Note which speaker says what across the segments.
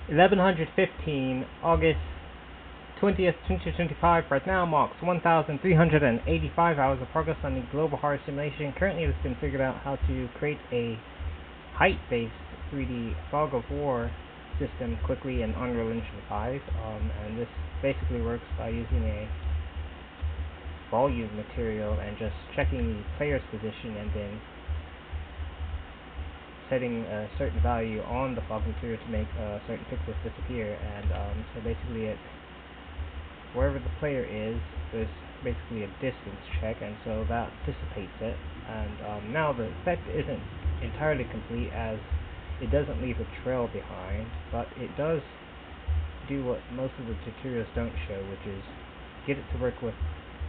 Speaker 1: 1115, August 20th, 2025, right now marks 1,385 hours of progress on the global horror simulation. Currently, it's been figured out how to create a height-based 3D fog of war system quickly in Unreal Engine 5, and this basically works by using a volume material and just checking the player's position and then setting a certain value on the fog material to make certain pixels disappear. And so basically wherever the player is, there's basically a distance check, and so that dissipates it. And now the effect isn't entirely complete, as it doesn't leave a trail behind, but it does do what most of the tutorials don't show, which is get it to work with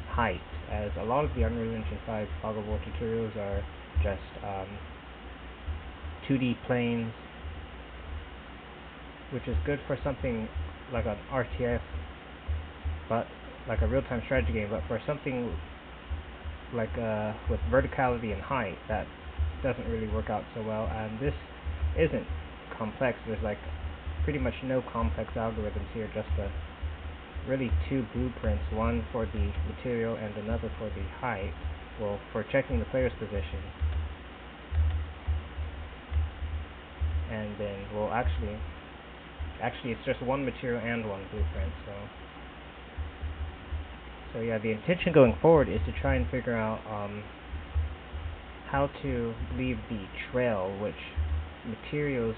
Speaker 1: height, as a lot of the Unreal Engine 5 fog of war tutorials are just 2D planes, which is good for something like an RTS, but like a real-time strategy game, but for something like with verticality and height, that doesn't really work out so well. And this isn't complex. There's like pretty much no complex algorithms here, just really two blueprints, one for the material and another for the height, well, for checking the player's position. And then, well, actually it's just one material and one blueprint. So yeah, the intention going forward is to try and figure out how to leave the trail, which materials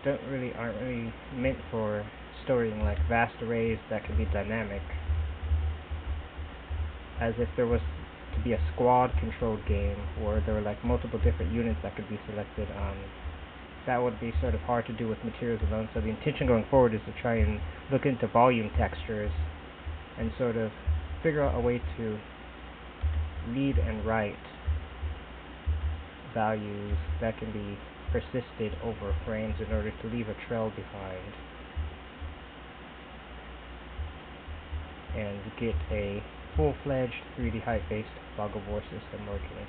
Speaker 1: aren't really meant for storing like vast arrays that can be dynamic. As if there was to be a squad controlled game where there were like multiple different units that could be selected, that would be sort of hard to do with materials alone. So the intention going forward is to try and look into volume textures and sort of figure out a way to read and write values that can be persisted over frames in order to leave a trail behind and get a full-fledged 3D height-based fog of war system working.